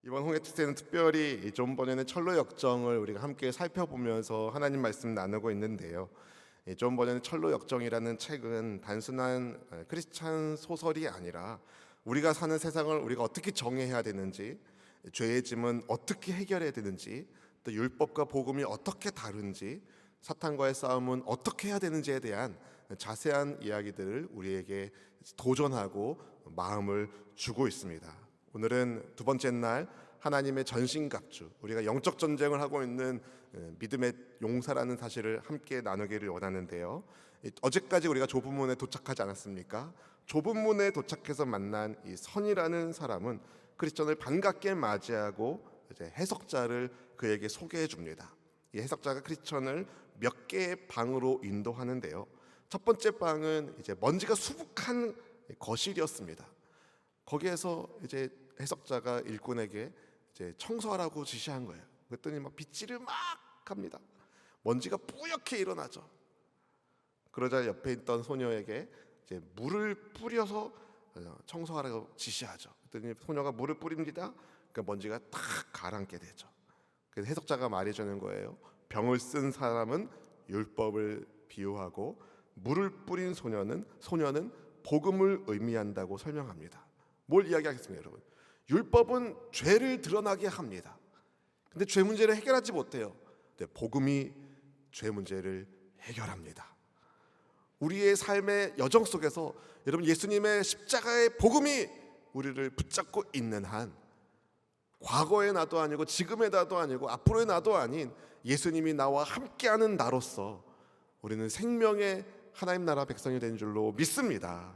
이번 홍해투스테이는 특별히 존 버년의 철로 역정을 우리가 함께 살펴보면서 하나님 말씀 나누고 있는데요. 존 버년의 철로 역정이라는 책은 단순한 크리스찬 소설이 아니라 우리가 사는 세상을 우리가 어떻게 정의해야 되는지, 죄의 짐은 어떻게 해결해야 되는지, 또 율법과 복음이 어떻게 다른지, 사탄과의 싸움은 어떻게 해야 되는지에 대한 자세한 이야기들을 우리에게 도전하고 마음을 주고 있습니다. 오늘은 두 번째 날 하나님의 전신갑주, 우리가 영적 전쟁을 하고 있는 믿음의 용사라는 사실을 함께 나누기를 원하는데요. 어제까지 우리가 좁은 문에 도착하지 않았습니까? 좁은 문에 도착해서 만난 이 선이라는 사람은 크리스천을 반갑게 맞이하고 이제 해석자를 그에게 소개해 줍니다. 이 해석자가 크리스천을 몇 개의 방으로 인도하는데요. 첫 번째 방은 이제 먼지가 수북한 거실이었습니다. 거기에서 이제 해석자가 일꾼에게 이제 청소하라고 지시한 거예요. 그랬더니 막 빗질을 막 합니다. 먼지가 뿌옇게 일어나죠. 그러자 옆에 있던 소녀에게 이제 물을 뿌려서 청소하라고 지시하죠. 그랬더니 소녀가 물을 뿌립니다. 그 먼지가 탁 가라앉게 되죠. 그래서 해석자가 말해주는 거예요. 병을 쓴 사람은 율법을 비유하고 물을 뿌린 소녀는 복음을 의미한다고 설명합니다. 뭘 이야기하겠습니까, 여러분? 율법은 죄를 드러나게 합니다. 근데 죄 문제를 해결하지 못해요. 근데 복음이 죄 문제를 해결합니다. 우리의 삶의 여정 속에서 여러분 예수님의 십자가의 복음이 우리를 붙잡고 있는 한, 과거의 나도 아니고 지금의 나도 아니고 앞으로의 나도 아닌 예수님이 나와 함께하는 나로서 우리는 생명의 하나님 나라 백성이 된 줄로 믿습니다.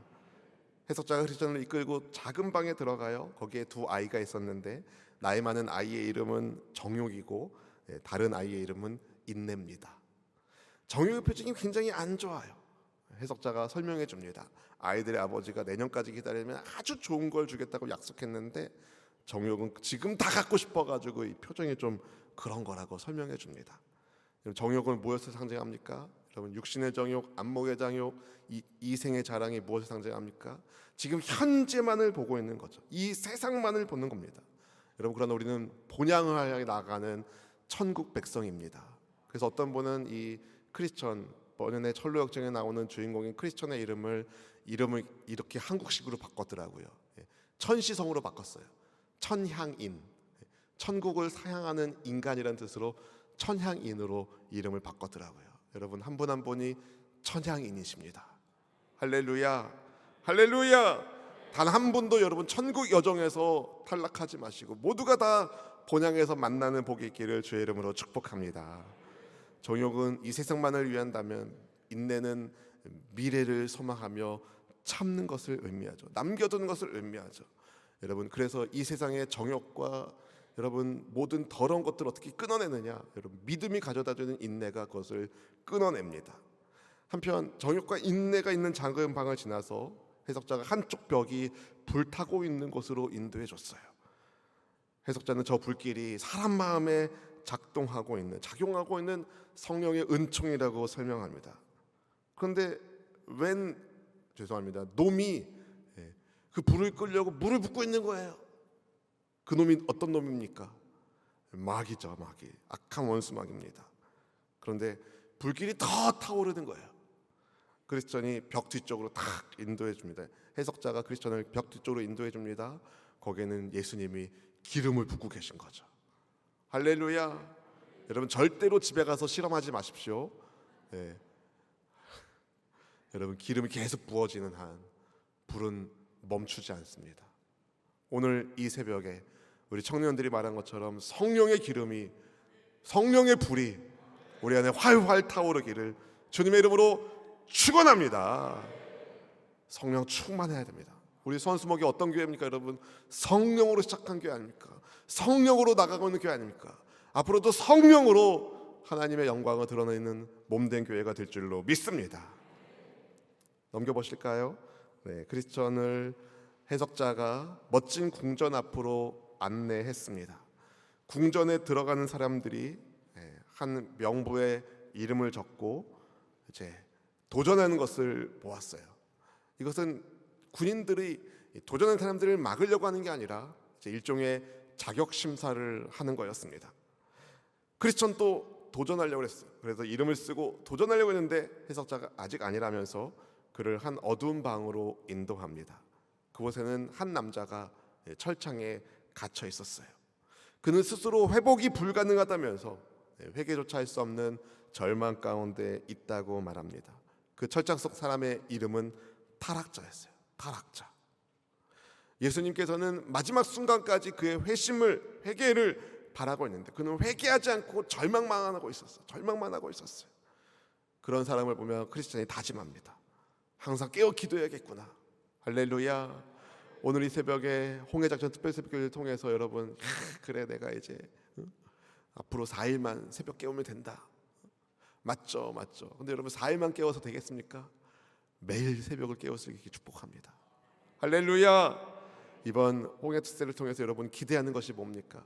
해석자가 크리스천을 이끌고 작은 방에 들어가요. 거기에 두 아이가 있었는데 나이 많은 아이의 이름은 정욕이고 다른 아이의 이름은 인내입니다. 정욕의 표정이 굉장히 안 좋아요. 해석자가 설명해 줍니다. 아이들의 아버지가 내년까지 기다리면 아주 좋은 걸 주겠다고 약속했는데 정욕은 지금 다 갖고 싶어가지고 이 표정이 좀 그런 거라고 설명해 줍니다. 정욕은 무엇을 상징합니까? 여러분, 육신의 정욕, 안목의 정욕, 이생의 자랑이 무엇을 상징합니까? 지금 현재만을 보고 있는 거죠. 이 세상만을 보는 겁니다. 여러분, 그러나 우리는 본향을 향해 나아가는 천국 백성입니다. 그래서 어떤 분은 이 크리스천 버년의 철로 역정에 나오는 주인공인 크리스천의 이름을 이렇게 한국식으로 바꿨더라고요. 천시성으로 바꿨어요. 천향인, 천국을 사향하는 인간이라는 뜻으로 천향인으로 이름을 바꿨더라고요. 여러분, 한 분 한 분이 천향인이십니다. 할렐루야, 할렐루야. 단 한 분도 여러분 천국 여정에서 탈락하지 마시고 모두가 다 본향에서 만나는 복이 있기를 주의 이름으로 축복합니다. 정욕은 이 세상만을 위한다면, 인내는 미래를 소망하며 참는 것을 의미하죠. 남겨두는 것을 의미하죠. 여러분, 그래서 이 세상의 정욕과 여러분 모든 더러운 것들을 어떻게 끊어내느냐, 여러분 믿음이 가져다주는 인내가 그것을 끊어냅니다. 한편 정욕과 인내가 있는 작은 방을 지나서 해석자가 한쪽 벽이 불타고 있는 곳으로 인도해 줬어요. 해석자는 저 불길이 사람 마음에 작용하고 있는 성령의 은총이라고 설명합니다. 그런데 놈이 그 불을 끌려고 물을 붓고 있는 거예요. 그 놈이 어떤 놈입니까? 마귀죠, 마귀. 악한 원수 마귀입니다. 그런데 불길이 더 타오르는 거예요. 크리스천이 벽 뒤쪽으로 탁 인도해 줍니다. 해석자가 크리스천을 벽 뒤쪽으로 인도해 줍니다. 거기에는 예수님이 기름을 붓고 계신 거죠. 할렐루야. 여러분, 절대로 집에 가서 실험하지 마십시오. 여러분, 기름이 계속 부어지는 한 불은 멈추지 않습니다. 오늘 이 새벽에 우리 청년들이 말한 것처럼 성령의 기름이, 성령의 불이 우리 안에 활활 타오르기를 주님의 이름으로 축원합니다. 성령 충만해야 됩니다. 우리 선수목이 어떤 교회입니까, 여러분? 성령으로 시작한 교회 아닙니까? 성령으로 나가고 있는 교회 아닙니까? 앞으로도 성령으로 하나님의 영광을 드러내는 몸된 교회가 될 줄로 믿습니다. 넘겨보실까요? 크리스천을 해석자가 멋진 궁전 앞으로 안내했습니다. 궁전에 들어가는 사람들이 한 명부에 이름을 적고 이제 도전하는 것을 보았어요. 이것은 군인들이 도전하는 사람들을 막으려고 하는 게 아니라 일종의 자격 심사를 하는 거였습니다. 크리스천도 도전하려고 했어요. 그래서 이름을 쓰고 도전하려고 했는데 해석자가 아직 아니라면서 그를 한 어두운 방으로 인도합니다. 그곳에는 한 남자가 철창에 갇혀 있었어요. 그는 스스로 회복이 불가능하다면서 회개조차 할 수 없는 절망 가운데 있다고 말합니다. 그 철장 속 사람의 이름은 타락자였어요. 타락자. 예수님께서는 마지막 순간까지 그의 회개를 바라고 있는데 그는 회개하지 않고 절망만 하고 있었어요. 그런 사람을 보면 크리스천이 다짐합니다. 항상 깨어 기도해야겠구나. 할렐루야. 오늘 이 새벽에 홍해작전 특별새벽기도를 통해서 여러분, 그래 내가 이제 앞으로 4일만 새벽 깨우면 된다. 맞죠. 근데 여러분 4일만 깨워서 되겠습니까? 매일 새벽을 깨울 수 있게 축복합니다. 할렐루야. 이번 홍해 특세를 통해서 여러분 기대하는 것이 뭡니까?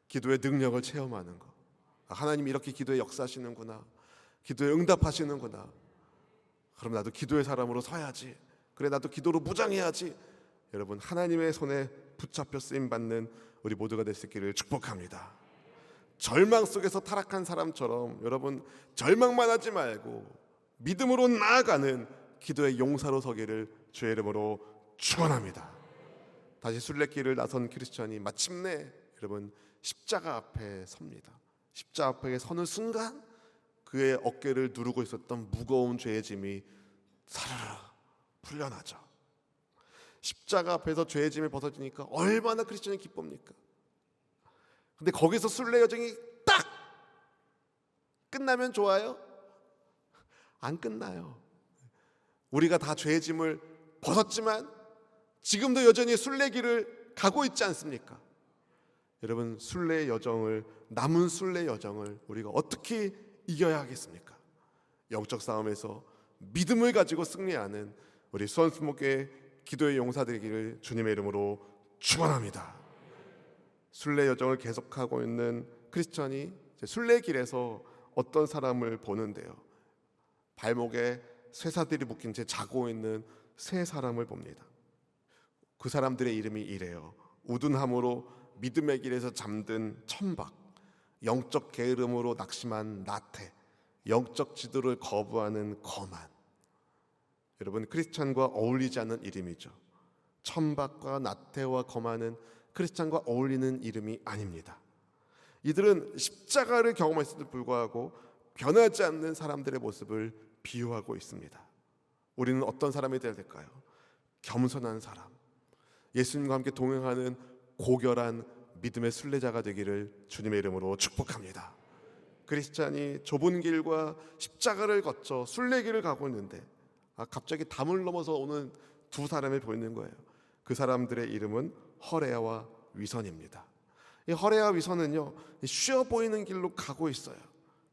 기도의 능력을 체험하는 것. 하나님이 이렇게 기도에 역사하시는구나. 기도에 응답하시는구나. 그럼 나도 기도의 사람으로 서야지. 그래 나도 기도로 무장해야지. 여러분 하나님의 손에 붙잡혀 쓰임 받는 우리 모두가 될 수 있기를 축복합니다. 절망 속에서 타락한 사람처럼 여러분 절망만 하지 말고 믿음으로 나아가는 기도의 용사로 서기를 주의 이름으로 축원합니다. 다시 순례길을 나선 크리스천이 마침내 여러분 십자가 앞에 섭니다. 십자가 앞에 서는 순간 그의 어깨를 누르고 있었던 무거운 죄의 짐이 사르르 풀려나죠. 십자가 앞에서 죄의 짐이 벗어지니까 얼마나 크리스천이 기쁩니까? 근데 거기서 순례 여정이 딱 끝나면 좋아요? 안 끝나요. 우리가 다 죄의 짐을 벗었지만 지금도 여전히 순례길을 가고 있지 않습니까? 여러분 남은 순례 여정을 우리가 어떻게 이겨야 하겠습니까? 영적 싸움에서 믿음을 가지고 승리하는 우리 수원수목교회 기도의 용사되기를 주님의 이름으로 축원합니다. 순례 여정을 계속하고 있는 크리스천이 순례길에서 어떤 사람을 보는데요. 발목에 쇠사들이 묶인 채 자고 있는 세 사람을 봅니다. 그 사람들의 이름이 이래요. 우둔함으로 믿음의 길에서 잠든 천박, 영적 게으름으로 낙심한 나태, 영적 지도를 거부하는 거만. 여러분 크리스찬과 어울리지 않는 이름이죠. 천박과 나태와 거만은 크리스찬과 어울리는 이름이 아닙니다. 이들은 십자가를 경험했음에도 불구하고 변하지 않는 사람들의 모습을 비유하고 있습니다. 우리는 어떤 사람이 되어야 될까요? 겸손한 사람, 예수님과 함께 동행하는 고결한 믿음의 순례자가 되기를 주님의 이름으로 축복합니다. 크리스찬이 좁은 길과 십자가를 거쳐 순례길을 가고 있는데 갑자기 담을 넘어서 오는 두 사람이 보이는 거예요. 그 사람들의 이름은 허레아와 위선입니다. 이 허레아와 위선은요, 쉬워 보이는 길로 가고 있어요.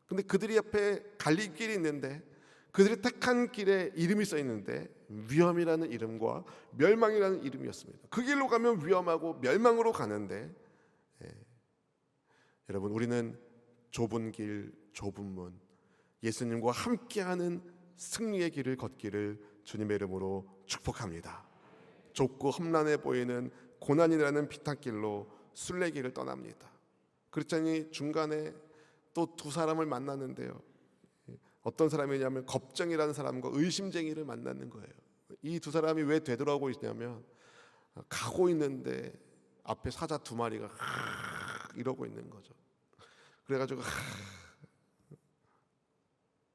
근데 그들이 옆에 갈릴 길이 있는데 그들이 택한 길에 이름이 써 있는데 위험이라는 이름과 멸망이라는 이름이었습니다. 그 길로 가면 위험하고 멸망으로 가는데 여러분 우리는 좁은 길, 좁은 문, 예수님과 함께하는 승리의 길을 걷기를 주님의 이름으로 축복합니다. 좁고 험난해 보이는 고난이라는 비탈길로 순례길을 떠납니다. 그랬더니 중간에 또 두 사람을 만나는데요. 어떤 사람이냐면 겁쟁이라는 사람과 의심쟁이를 만나는 거예요. 이 두 사람이 왜 되돌아오고 있냐면 가고 있는데 앞에 사자 두 마리가 이러고 있는 거죠. 그래가지고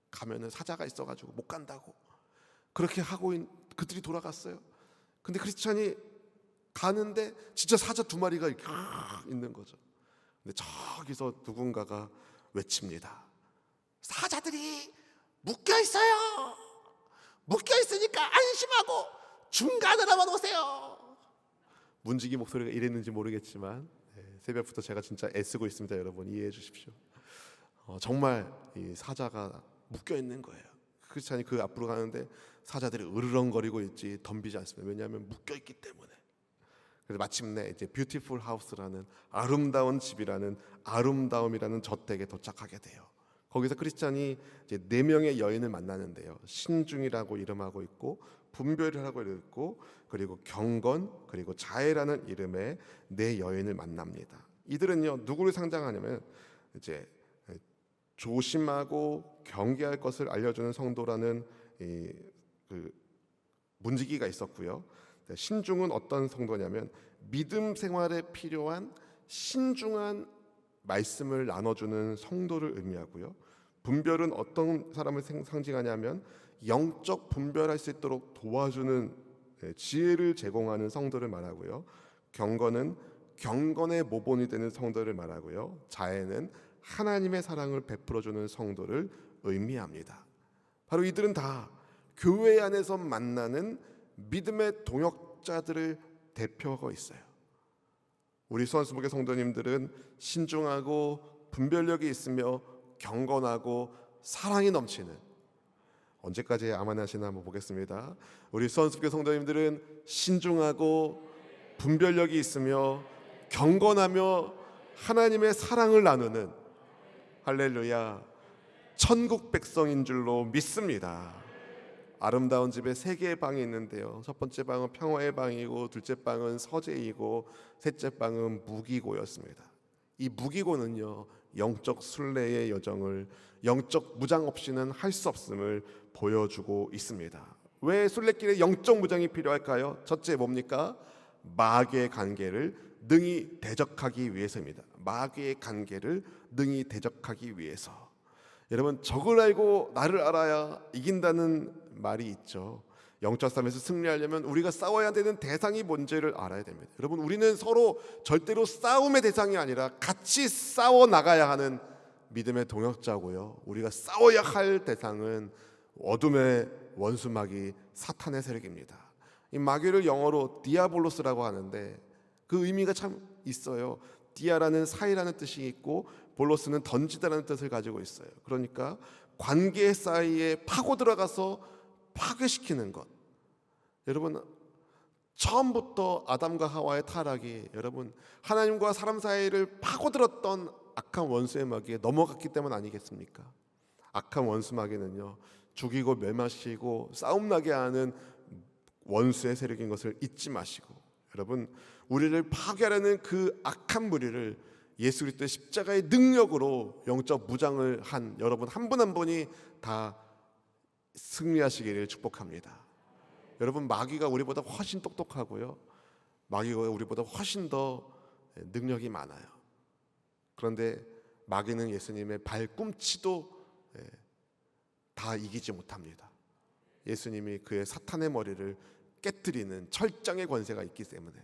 가면은 사자가 있어가지고 못 간다고 그렇게 하고 그들이 돌아갔어요. 근데 크리스찬이 가는데 진짜 사자 두 마리가 이렇게 있는 거죠. 근데 저기서 누군가가 외칩니다. 사자들이 묶여 있어요. 묶여 있으니까 안심하고 중간으로만 오세요. 문지기 목소리가 이랬는지 모르겠지만 새벽부터 제가 진짜 애쓰고 있습니다. 여러분 이해해 주십시오. 정말 이 사자가 묶여 있는 거예요. 크리스찬이 그 앞으로 가는데 사자들이 으르렁거리고 있지 덤비지 않습니다. 왜냐하면 묶여 있기 때문에. 그래서 마침내 이제 뷰티풀 하우스라는 아름다운 집이라는 아름다움이라는 저택에 도착하게 돼요. 거기서 크리스찬이 이제 4명의 여인을 만나는데요. 신중이라고 이름하고 있고 분별이라고 읽고, 그리고 경건, 그리고 자애라는 이름의 네 여인을 만납니다. 이들은요 누구를 상징하냐면 이제 조심하고 경계할 것을 알려주는 성도라는 그 문지기가 있었고요. 신중은 어떤 성도냐면 믿음 생활에 필요한 신중한 말씀을 나눠주는 성도를 의미하고요. 분별은 어떤 사람을 상징하냐면 영적 분별할 수 있도록 도와주는 지혜를 제공하는 성도를 말하고요. 경건은 경건의 모본이 되는 성도를 말하고요. 자애는 하나님의 사랑을 베풀어주는 성도를 의미합니다. 바로 이들은 다 교회 안에서 만나는 믿음의 동역자들을 대표하고 있어요. 우리 수원수목의 성도님들은 신중하고 분별력이 있으며 경건하고 사랑이 넘치는, 언제까지 아만하시나 한번 보겠습니다. 우리 수원수목의 성도님들은 신중하고 분별력이 있으며 경건하며 하나님의 사랑을 나누는, 할렐루야, 천국 백성인 줄로 믿습니다. 아름다운 집에 세 개의 방이 있는데요. 첫 번째 방은 평화의 방이고, 둘째 방은 서재이고, 셋째 방은 무기고였습니다. 이 무기고는요 영적 순례의 여정을, 영적 무장 없이는 할 수 없음을 보여주고 있습니다. 왜 순례길에 영적 무장이 필요할까요? 첫째 뭡니까? 마귀의 관계를 능히 대적하기 위해서입니다. 마귀의 관계를 능히 대적하기 위해서. 여러분, 적을 알고 나를 알아야 이긴다는 말이 있죠. 영적 싸움에서 승리하려면 우리가 싸워야 되는 대상이 뭔지를 알아야 됩니다. 여러분, 우리는 서로 절대로 싸움의 대상이 아니라 같이 싸워 나가야 하는 믿음의 동역자고요. 우리가 싸워야 할 대상은 어둠의 원수 마귀 사탄의 세력입니다. 이 마귀를 영어로 디아볼로스라고 하는데 그 의미가 참 있어요. 디아라는 사이라는 뜻이 있고 볼로스는 던지다라는 뜻을 가지고 있어요. 그러니까 관계 사이에 파고 들어가서 파괴시키는 것. 여러분, 처음부터 아담과 하와의 타락이 여러분 하나님과 사람 사이를 파고들었던 악한 원수의 마귀에 넘어갔기 때문 아니겠습니까? 악한 원수 마귀는요 죽이고 멸망시키고 싸움 나게 하는 원수의 세력인 것을 잊지 마시고, 여러분, 우리를 파괴하려는 그 악한 무리를 예수 그리스도의 십자가의 능력으로 영적 무장을 한 여러분 한 분 한 분이 다 승리하시기를 축복합니다. 여러분, 마귀가 우리보다 훨씬 똑똑하고요, 마귀가 우리보다 훨씬 더 능력이 많아요. 그런데 마귀는 예수님의 발꿈치도 다 이기지 못합니다. 예수님이 그의 사탄의 머리를 깨뜨리는 철장의 권세가 있기 때문에,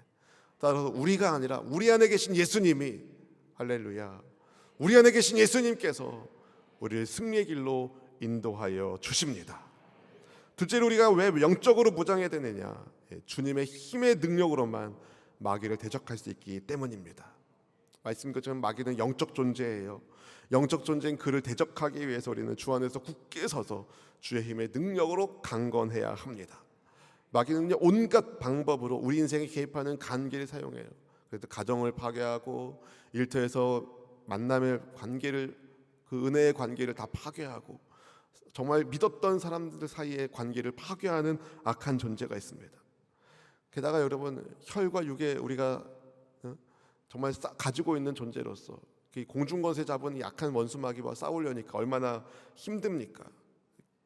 따라서 우리가 아니라 우리 안에 계신 예수님이, 할렐루야, 우리 안에 계신 예수님께서 우리를 승리의 길로 인도하여 주십니다. 둘째로, 우리가 왜 영적으로 무장해야 되느냐? 주님의 힘의 능력으로만 마귀를 대적할 수 있기 때문입니다. 말씀 것처럼 마귀는 영적 존재예요. 영적 존재인 그를 대적하기 위해서 우리는 주 안에서 굳게 서서 주의 힘의 능력으로 강건해야 합니다. 마귀는요 온갖 방법으로 우리 인생에 개입하는 관계를 사용해요. 그래서 가정을 파괴하고 일터에서 만남의 관계를, 그 은혜의 관계를 다 파괴하고 정말 믿었던 사람들 사이의 관계를 파괴하는 악한 존재가 있습니다. 게다가 여러분, 혈과 육에 우리가 정말 가지고 있는 존재로서 공중권세 잡은 이 악한 원수 마귀와 싸우려니까 얼마나 힘듭니까?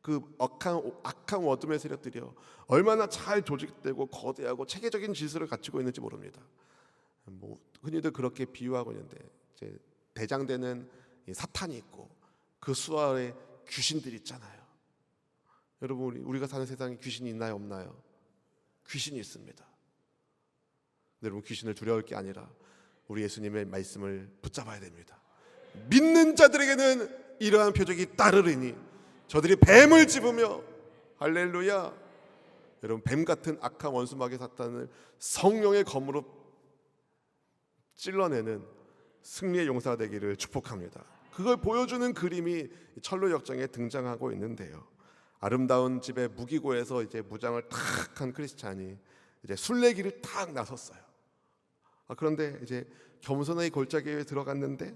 그 악한 어둠의 세력들이요 얼마나 잘 조직되고 거대하고 체계적인 질서를 갖추고 있는지 모릅니다. 흔히들 그렇게 비유하고 있는데, 이제 대장되는 사탄이 있고 그 수 아래 귀신들이 있잖아요. 여러분, 우리가 사는 세상에 귀신이 있나요, 없나요? 귀신이 있습니다. 여러분, 귀신을 두려울 게 아니라 우리 예수님의 말씀을 붙잡아야 됩니다. 믿는 자들에게는 이러한 표적이 따르리니 저들이 뱀을 집으며, 할렐루야, 여러분, 뱀 같은 악한 원수 마귀 사탄을 성령의 검으로 찔러내는 승리의 용사 되기를 축복합니다. 그걸 보여주는 그림이 철로 역정에 등장하고 있는데요. 아름다운 집의 무기고에서 이제 무장을 탁 한 크리스찬이 이제 순례길을 탁 나섰어요. 그런데 이제 겸손하게 골짜기에 들어갔는데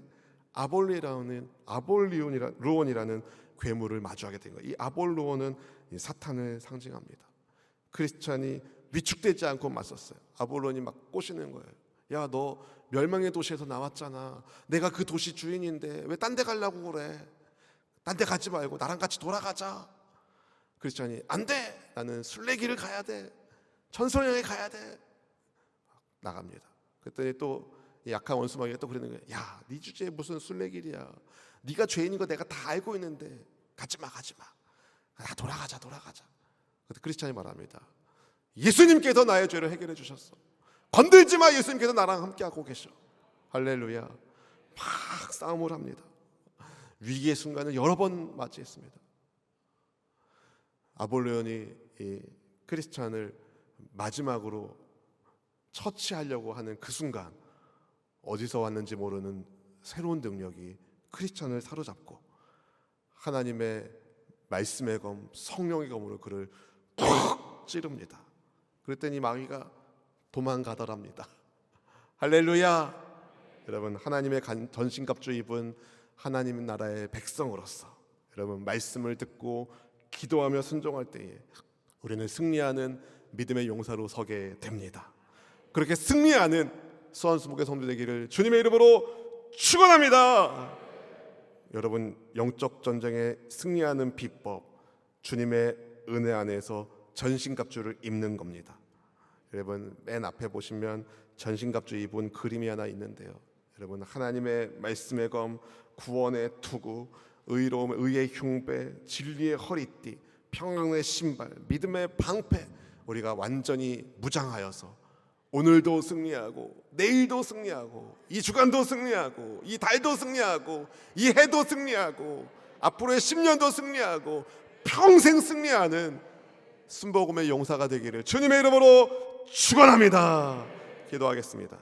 아볼리온이라는 괴물을 마주하게 된 거예요. 이 아볼리온은 사탄을 상징합니다. 크리스찬이 위축되지 않고 맞섰어요. 아볼론이 막 꼬시는 거예요. 야, 너 멸망의 도시에서 나왔잖아. 내가 그 도시 주인인데 왜 딴 데 가려고 그래? 딴 데 가지 말고 나랑 같이 돌아가자. 크리스찬이 안 돼. 나는 순례길을 가야 돼. 천성향에 가야 돼. 나갑니다. 그랬더니 또 약한 원수마귀가 또 그러는 거예요. 야, 네 주제에 무슨 순례길이야. 네가 죄인인 거 내가 다 알고 있는데 가지마. 돌아가자. 그때 크리스찬이 말합니다. 예수님께서 나의 죄를 해결해 주셨어. 건들지 마. 예수님께서 나랑 함께하고 계셔. 할렐루야. 막 싸움을 합니다. 위기의 순간을 여러 번 맞이했습니다. 아볼레온이 이 크리스찬을 마지막으로 처치하려고 하는 그 순간, 어디서 왔는지 모르는 새로운 능력이 크리스찬을 사로잡고 하나님의 말씀의 검, 성령의 검으로 그를 푹 찌릅니다. 그랬더니 마귀가 도망가더랍니다. 할렐루야. 여러분, 하나님의 전신갑주 입은 하나님 나라의 백성으로서 여러분, 말씀을 듣고 기도하며 순종할 때에 우리는 승리하는 믿음의 용사로 서게 됩니다. 그렇게 승리하는 수원수목의 성도 되기를 주님의 이름으로 축원합니다. 여러분, 영적 전쟁에 승리하는 비법, 주님의 은혜 안에서 전신갑주를 입는 겁니다. 여러분, 맨 앞에 보시면 전신갑주 입은 그림이 하나 있는데요. 여러분, 하나님의 말씀의 검, 구원의 투구, 의로움, 의의 흉배, 진리의 허리띠, 평강의 신발, 믿음의 방패, 우리가 완전히 무장하여서 오늘도 승리하고 내일도 승리하고 이 주간도 승리하고 이 달도 승리하고 이 해도 승리하고 앞으로의 10년도 승리하고 평생 승리하는 순복음의 용사가 되기를 주님의 이름으로 축원합니다. 기도하겠습니다.